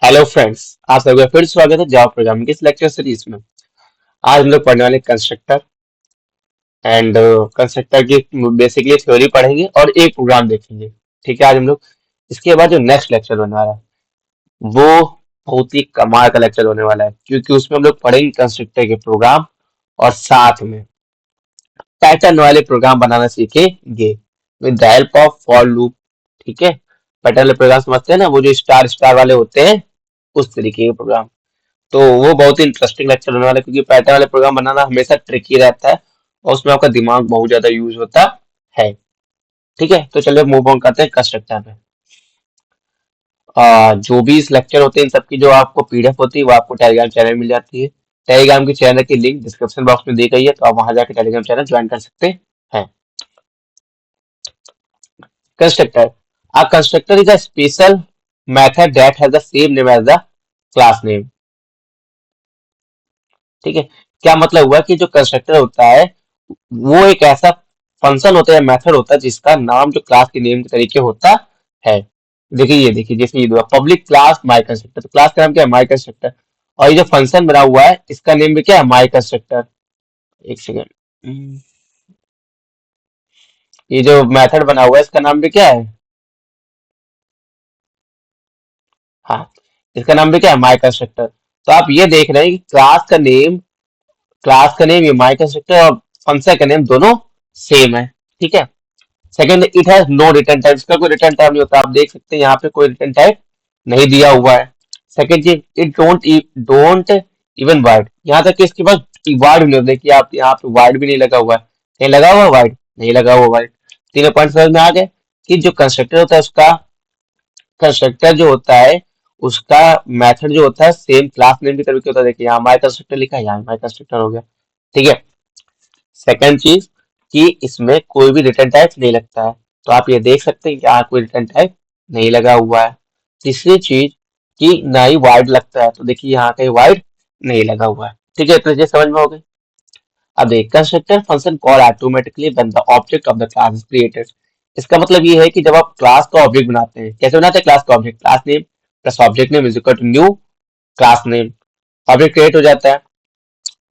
Hello friends, आप सबका फिर स्वागत है जावा प्रोग्रामिंग के इस लेक्चर सीरीज में। आज हम लोग पढ़ने वाले कंस्ट्रक्टर एंड कंस्ट्रक्टर की बेसिकली थ्योरी पढ़ेंगे और एक प्रोग्राम देखेंगे। ठीक है, आज हम लोग इसके बाद जो नेक्स्ट लेक्चर होने वाला है वो बहुत ही कमाल का लेक्चर होने वाला है, क्योंकि उसमें हम लोग पढ़ेंगे कंस्ट्रक्टर के प्रोग्राम और साथ में पैटर्न वाले प्रोग्राम बनाना सीखेंगे with the help of for loop. ठीक है, पैटर्न वाले प्रोग्राम समझते हैं ना, वो जो स्टार स्टार वाले होते हैं, उस तरीके के प्रोग्राम। तो वो बहुत ही इंटरेस्टिंग लेक्चर होने वाला है, क्योंकि पैटर्न वाले प्रोग्राम बनाना हमेशा ट्रिकी रहता है और उसमें आपका दिमाग बहुत ज्यादा यूज होता है। ठीक है, तो चलिए मूव ऑन करते हैं कंस्ट्रक्टर में। जो भी इस लेक्चर होते हैं इन सबकी जो आपको पीडीएफ होती है वो आपको टेलीग्राम चैनल में मिल जाती है। टेलीग्राम की चैनल की लिंक डिस्क्रिप्शन बॉक्स में दी गई है, तो आप वहां जाकर टेलीग्राम चैनल ज्वाइन कर सकते हैं। Constructor, a constructor is a special method that has the same name as the class name। ठीक है, क्या मतलब हुआ कि जो कंस्ट्रक्टर होता है वो एक ऐसा फंक्शन होता है, मेथड होता है जिसका नाम जो क्लास के नेम के तरीके होता है। देखिए, ये देखिए, जैसे ये पब्लिक क्लास माई कंस्ट्रक्टर, तो क्लास का नाम क्या है? माई कंस्ट्रक्टर। और ये जो फंक्शन बना हुआ है इसका नेम भी क्या है? माई कंस्ट्रक्टर। एक सेकेंड, ये जो मेथड बना हुआ है इसका नाम भी क्या है? हाँ, इसका नाम भी क्या है? माई कंस्ट्रक्टर। तो आप ये देख रहे हैं कि क्लास का नेम ये माई कंस्ट्रक्टर और फंक्शन का नेम दोनों सेम है। ठीक है। Second, it has no return type, इसका कोई रिटर्न टाइप नहीं होता। आप देख सकते हैं यहाँ पे कोई रिटर्न टाइप नहीं दिया हुआ है। सेकंड चीज, इट डोंट इवन वाइड, यहाँ तक कि इसके पास वाइड भी नहीं होता। देखिए, आप यहाँ पे वाइड भी नहीं लगा हुआ है। कहीं लगा हुआ वाइड? नहीं लगा हुआ वाइड। तीनों पॉइंट समझ में आ गए कि जो कंस्ट्रक्टर होता है उसका कंस्ट्रक्टर जो होता है उसका मेथड जो होता है सेम क्लास नेम की तरह होता है। देखिए, यहाँ माई कंस्ट्रक्टर लिखा है, यहाँ माई कंस्ट्रक्टर हो गया। ठीक है। सेकंड चीज कि इसमें कोई भी रिटर्न टाइप नहीं लगता है, तो आप ये देख सकते हैं कि यहाँ कोई रिटर्न टाइप नहीं लगा हुआ है। तीसरी चीज कि ना ही वाइड लगता है, तो देखिए यहाँ कहीं वाइड नहीं लगा हुआ है। ठीक है, तो ये समझ में हो गई। अब देखिए, constructor function call automatically when the object of the class is created. इसका मतलब ये है कि जब आप क्लास का ऑब्जेक्ट बनाते हैं, कैसे बनाते हैं क्लास का object? Class name plus object name is equal to new class name, object create हो जाता है।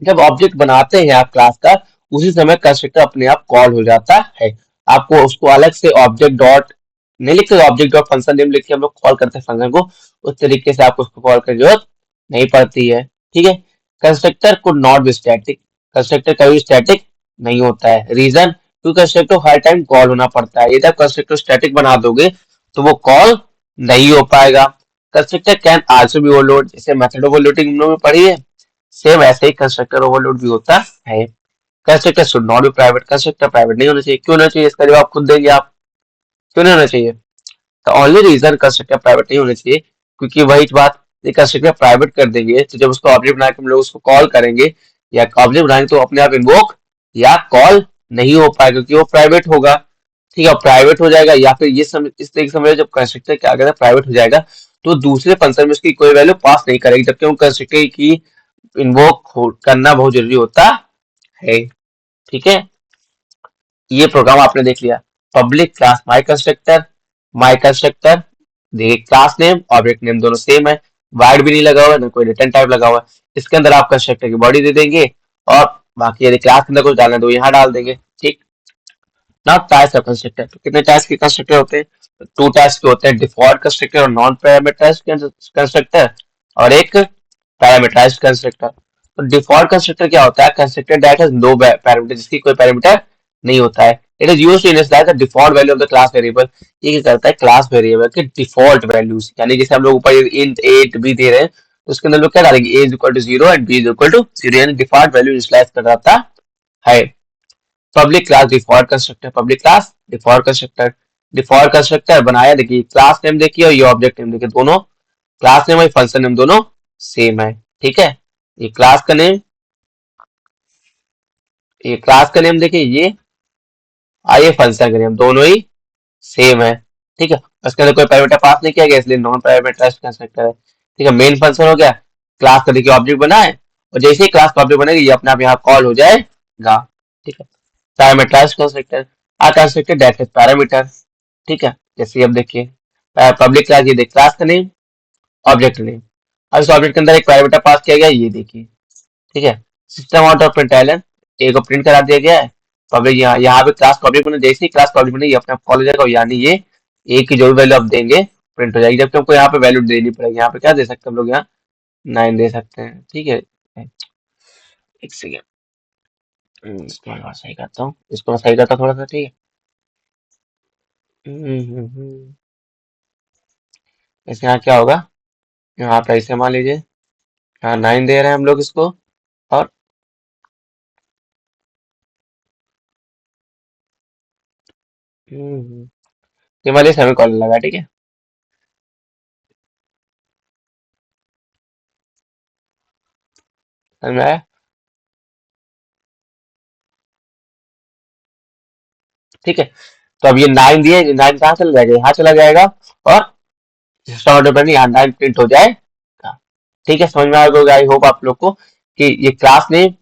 जब ऑब्जेक्ट बनाते हैं आप क्लास का, उसी समय कंस्ट्रक्टर अपने आप कॉल हो जाता है। आपको उसको अलग से ऑब्जेक्ट डॉट नहीं लिखते, ऑब्जेक्ट डॉट फंक्शन नेम लिख के हम लोग कॉल करते हैं फंक्शन को, उस तरीके से आपको उसको कॉल करने की जरूरत नहीं पड़ती है। ठीक है। Constructor could not be static, constructor कभी स्टैटिक नहीं होता है। रीजन, क्योंकि कंस्ट्रक्टर हर टाइम कॉल होना पड़ता है। यदि आप कंस्ट्रक्टर स्टैटिक बना दोगे तो वो कॉल नहीं हो पाएगा। Constructor can also be overload, जैसे मेथड ओवरलोडिंग हम लोग ने पढ़ी है, सेम ऐसे ही कंस्ट्रक्टर ओवरलोड भी होता है। Constructor should not be private, constructor private नहीं होना चाहिए। क्यों ना चाहिए? इसका जवाब खुद देंगे आप। क्यों नहीं होना चाहिए? तो ओनली रीजन कंस्ट्रक्टर प्राइवेट नहीं होना चाहिए, क्योंकि वही बात, कंस्ट्रक्टर प्राइवेट कर देंगे तो जब उसको ऑब्जेक्ट बना के हम लोग उसको कॉल करेंगे या ऑब्जेक्ट बनाएंगे तो अपने आप इन्वोक या कॉल नहीं हो पाएगा, क्योंकि वो प्राइवेट होगा। ठीक है, प्राइवेट हो जाएगा, या फिर ये समझ इस तरीके से समझो, जब कंस्ट्रक्टर क्या करेगा प्राइवेट हो जाएगा तो दूसरे फंक्शन में उसकी कोई वैल्यू पास नहीं करेगी, जबकि वो कंस्ट्रक्टर की इन्वोक करना बहुत जरूरी होता है। ठीक है, ये प्रोग्राम आपने देख लिया। पब्लिक क्लास माई कंस्ट्रक्टर देखिए, क्लास नेम ऑब्जेक्ट नेम दोनों सेम है, वाइड भी नहीं लगा हुआ है, ना कोई रिटर्न टाइप लगा हुआ है। इसके अंदर आप कंस्ट्रक्टर की बॉडी दे देंगे और बाकी यदि क्लास के अंदर कुछ डालना है तो यहाँ डाल देंगे। ठीक। नाउ टाइप्स ऑफ कंस्ट्रक्टर, तो कितने टाइप्स के कंस्ट्रक्टर होते हैं? टू टाइप्स के होते हैं, डिफॉल्ट कंस्ट्रक्टर और नॉन पैरामीटराइज्ड कंस्ट्रक्टर, और एक पैरामीटराइज्ड कंस्ट्रक्टर। तो डिफॉल्ट कंस्ट्रक्टर क्या होता है? Constructor that has no parameter, जिसकी कोई पैरामीटर नहीं होता है। It is used to initialize the default value of the class variable. ये क्या करता है? क्लास वेरिएबल के डिफॉल्ट वैल्यूज, यानी जैसे हम लोग ऊपर इंट ए बी दे रहे हैं तो उसके अंदर लोग क्या डालेंगे? A is equal to 0 and B is equal to 0, यानी डिफॉल्ट वैल्यू इनिशियलाइज कर जाता है। Public class default constructor, public class default constructor, default constructor बनाया, देखिए क्लास नेम देखिए और ये ऑब्जेक्ट नेम देखिए, दोनों क्लास नेम और फंक्शन नेम दोनों सेम है। ठीक है, ये क्लास का नेम, ये क्लास का नेम देखिए, ये ये फंक्शन का नेम, दोनों ही सेम है। ठीक है, उसके अंदर कोई पैरामीटर पास नहीं किया गया, इसलिए नॉन पैरामीटराइज्ड कंस्ट्रक्टर है। ठीक है, मेन फंक्शन हो गया, क्लास का देखिए ऑब्जेक्ट बना है और जैसे ही क्लास का ऑब्जेक्ट बनेगा ये अपने आप यहाँ कॉल हो जाएगा। ठीक है, parameterized constructor, a constructor that has parameter. ठीक है, जैसे अब देखिए पब्लिक क्लास, ये देख क्लास का नेम ऑब्जेक्ट नेम। अब इस ऑब्जेक्ट के अंदर एक पैरामीटर पास किया गया, ये देखिए, ठीक है। सिस्टम आउट ऑफ प्रिंटलन ए को प्रिंट करा दिया गया है। पब्लिक यहाँ पे क्लास पब्लिक में जैसे ही क्लास पब्लिक में ये अपने आप कॉल हो जाएगा, यानी ये ए की जो भी वैल्यू आप देंगे प्रिंट हो जाएगी, जबकि हमको यहाँ पे वैल्यू देनी पड़ेगी। यहाँ पे क्या दे सकते हैं हम लोग, यहाँ 9 दे सकते हैं, ठीक है। एक सेकेंड, इसको मैं और सही करता हूँ, इसको मैं सही करता हूँ थोड़ा सा, ठीक है। इसके यहाँ क्या होगा, यहाँ पे ऐसे मान लीजिए, यहाँ 9 दे रहे हैं हम लोग इसको, और ये मान लीजिए सेमी कॉलन लगा, ठीक है। समझ में आया? ठीक है। तो अब ये 9 दिए, 9 कहाँ चला जाएगा, यहाँ चला जाएगा, और सिस्टम ऑर्डर पर यहाँ 9 प्रिंट हो जाएगा। ठीक है, समझ में आ गया। आई होप आप लोग को कि ये क्लास नेम,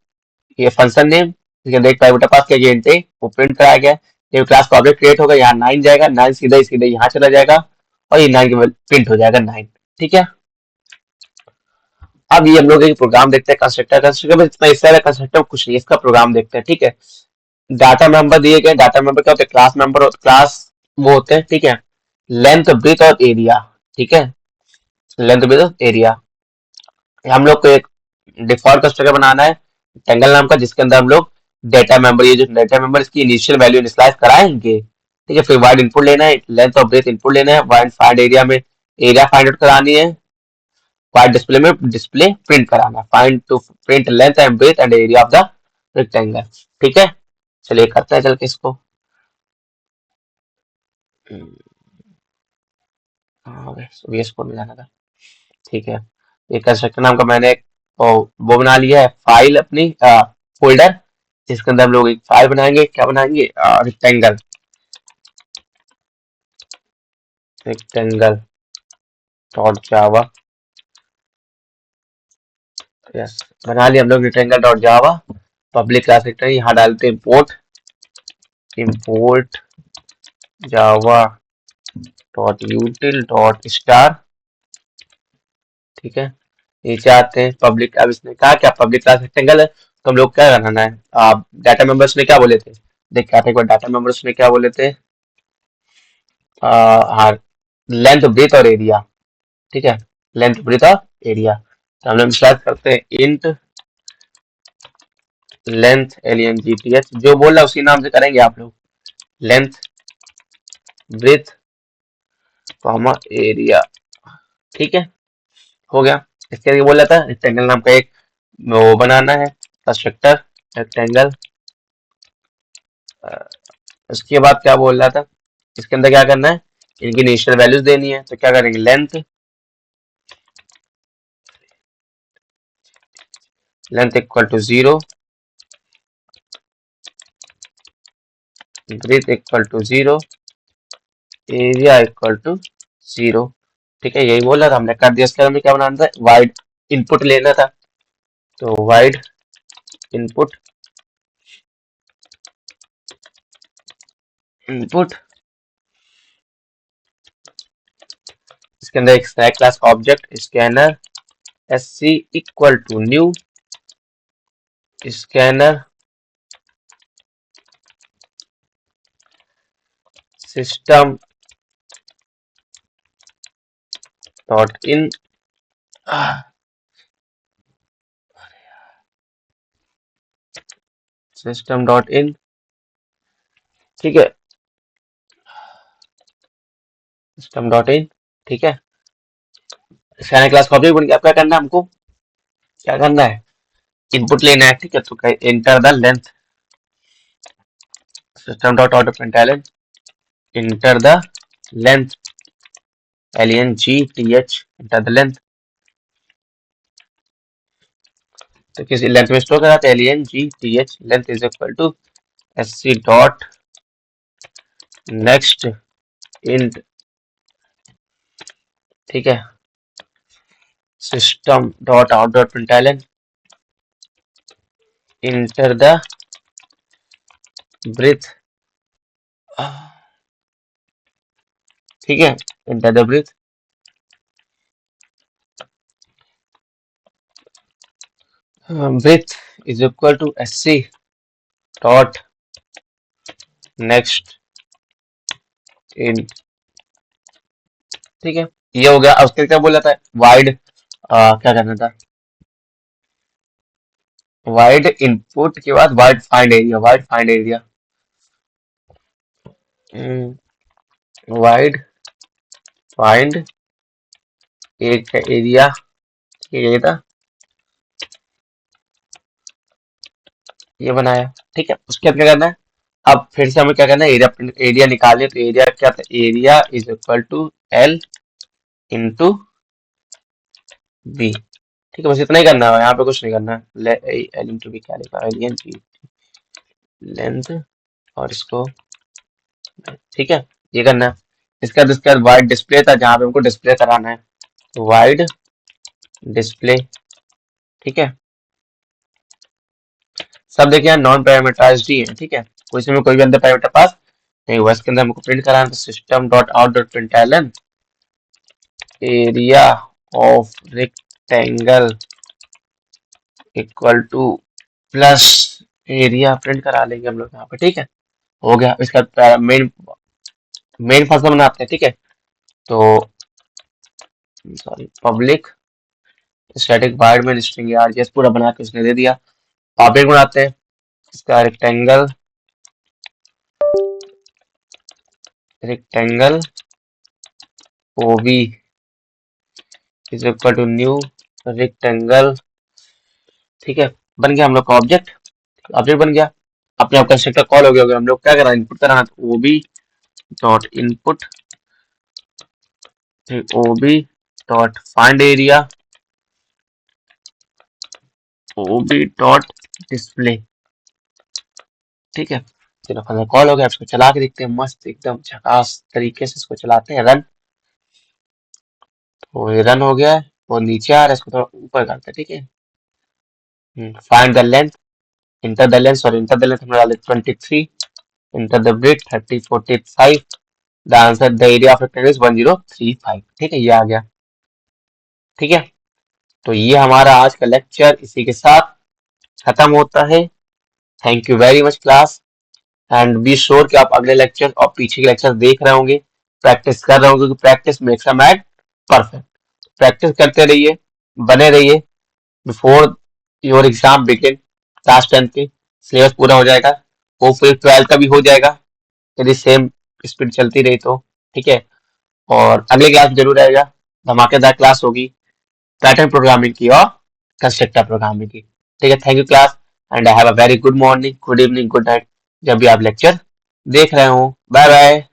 ये फंक्शन नेम, इसके अंदर एक पैरामीटर पास किया गया इंट ए, वो प्रिंट कराया गया। ये क्लास का ऑब्जेक्ट क्रिएट होगा, यहाँ 9 जाएगा, 9 सीधा सीधा यहाँ चला जाएगा, और ये 9 के प्रिंट हो जाएगा 9। ठीक है। अब ये हम लोग एक प्रोग्राम देखते हैं कंस्ट्रक्टर। कंस्ट्रक्टर में इतना हिस्सा है, कंस्ट्रक्टर कुछ नहीं, इसका प्रोग्राम देखते हैं। ठीक है। डाटा मेंबर दिए गए, डाटा मेंबर क्या होते हैं, क्लास मेंबर और क्लास वो होते हैं। ठीक है। लेंथ, ब्रीथ और एरिया। ठीक है। लेंथ, ब्रीथ और एरिया, हम लोग को एक डिफॉल्ट कंस्ट्रक्टर बनाना है टेंगल नाम का, जिसके अंदर हम लोग डेटा मेंबर, ये जो डेटा मेंबर इसकी इनिशियल वैल्यू इनिशियलाइज कराएंगे। ठीक है। फिर वाइड इनपुट लेना है, लेंथ और ब्रेथ इनपुट लेना है, वाइड फाइंड एरिया में एरिया फाइंड आउट करानी है, वाइड डिस्प्ले में डिस्प्ले प्रिंट कराना, find to print length and breadth and area of the rectangle. ठीक है। चलिए करते हैं चल के इसको। हाँ, VS कोड में जाना था। ठीक है। ये कंस्ट्रक्टर नाम का मैंने एक वो बना लिया है फाइल अपनी, फोल्डर, जिसके अंदर हम लोग एक फाइल बनाएंगे। क्या बनाएंगे, रेक्टेंगल, रेक्टेंगल डॉट जावा। यस, बना लिया हम लोग रेक्टेंगल डॉट जावा। पब्लिक क्लास रेक्टेंगल, यहाँ डालते हैं import, import Java dot यूटिल dot star. ठीक है। नीचे आते हैं पब्लिक, अब इसने कहा क्या पब्लिक क्लास रेक्टेंगल है, तो हम लोग क्या बनाना है, डाटा मेंबर्स में क्या बोले थे, देख के आते हैं एक बार डाटा मेंबर्स में क्या बोले थे। हाँ, लेंथ, ब्रीथ और एरिया। ठीक है। लेंथ, ब्रीथ और एरिया, तो हम लोग स्टार्ट करते हैं इंट लेंथ, LENGTH, जो बोल रहा है उसी नाम से करेंगे आप लोग, लेंथ, ब्रीथ, कॉमा, एरिया। ठीक है, हो गया। इसके आगे बोल रहा था रेक्टेंगल नाम का एक वो बनाना है कंस्ट्रक्टर, रेक्टेंगल। उसके बाद क्या बोल रहा था, इसके अंदर क्या करना है, इनकी इनिशियल वैल्यूज देनी है, तो क्या करेंगे, length, length equal to 0, breadth equal to 0, area equal to 0। ठीक है, यही बोला था हमने, कर दिया। इसके हमें क्या बनाना था, वाइड इनपुट लेना था, तो वाइड इनपुट, इनपुट, इसके अंदर एक स्टैक क्लास का object scanner, SC equal to new scanner system dot in, system dot in. ठीक है, सिस्टम डॉट इन। ठीक है, स्कैनर क्लास का ऑब्जेक्ट बन गया। अब क्या करना है हमको, क्या करना है, इनपुट लेना है। ठीक है, तो enter the length, system dot out println, enter the length, LENGTH, enter the length. तो किसी लेंथ में स्टोर करा, तो LENGTH, length is equal to SC dot next int. ठीक है, system dot out dot println, enter the breadth. ठीक है, enter the breadth. width is equal to SC dot next in, ठीक है, ये हो गया। अब उसके क्या बोला था, वाइड क्या करना था, वाइड इनपुट के बाद wide find area, wide find area, wide find एक एरिया, ये था, ये बनाया, ठीक है। उसके बाद क्या करना है, अब फिर से हमें क्या करना है, एरिया, एरिया निकालिए, तो एरिया क्या था, area is equal to L into B, ठीक है, बस इतना ही करना है, यहाँ पे कुछ नहीं करना है। एल इंटू बी क्या लिखा है, एलियन की लेंथ, और इसको, ठीक है, ये करना है। इसका वाइड डिस्प्ले था, जहां पे हमको डिस्प्ले कराना है, तो वाइड डिस्प्ले, ठीक है। सब देखिए नॉन पैरामीटराइज्ड ही है, ठीक है, कोई इसमें कोई भी अंदर पैरामीटर पास नहीं हुआ। इसके अंदर हमको प्रिंट कराना है, system dot out dot println area of rectangle equal two plus area, print करा लेंगे हम लोग यहाँ पे, ठीक है, हो गया। इसका मेन मेन फंक्शन बनाते हैं, ठीक है, तो सॉरी, पब्लिक स्टैटिक वाइड में स्ट्रिंग आरजीएस पूरा बना के उसने दे दिया। ऑब्जेक्ट बनाते हैं, इसका rectangle, rectangle ob is equal to new rectangle, ठीक है, बन गया हम लोग का ऑब्जेक्ट, ऑब्जेक्ट बन गया। अपने आप कंस्ट्रक्टर कॉल हो गया, हम लोग क्या करा, इनपुट कराना, तो ओबी डॉट इनपुट, ओबी डॉट फाइंड एरिया, ओबी डॉट डिस्प्ले, ठीक है, चलो फंक्शन कॉल हो गया। इसको चला के देखते हैं, मस्त एकदम झकास तरीके से इसको चलाते हैं, रन, तो ये रन हो गया है, वो नीचे आ रहा है, इसको थोड़ा ऊपर करते हैं, ठीक है। Find the length, enter the length, sorry enter the length हमने डाले 23, enter the breadth 3045, the answer the area of rectangle is 1035, ठीक है, ये आ गया, ठीक है। तो ये हमारा आज का लेक्चर इसी के साथ खत्म होता है। Thank you very much class, and be sure कि आप अगले लेक्चर और पीछे के लेक्चर देख रहे होंगे, प्रैक्टिस कर रहे होंगे, क्योंकि practice makes a man perfect. Practice करते रहिए, बने रहिए, before your exam begin, class 10 की सिलेबस पूरा हो जाएगा, होपफुली 12 का भी हो जाएगा, यदि सेम स्पीड चलती रही तो, ठीक है। और अगले क्लास जरूर आएगा, धमाकेदार क्लास होगी, पैटर्न प्रोग्रामिंग की और कंस्ट्रक्टर प्रोग्रामिंग की, ठीक है। Thank you class, and I have a very good morning, good evening, good night, जब भी आप लेक्चर देख रहे हो। Bye bye.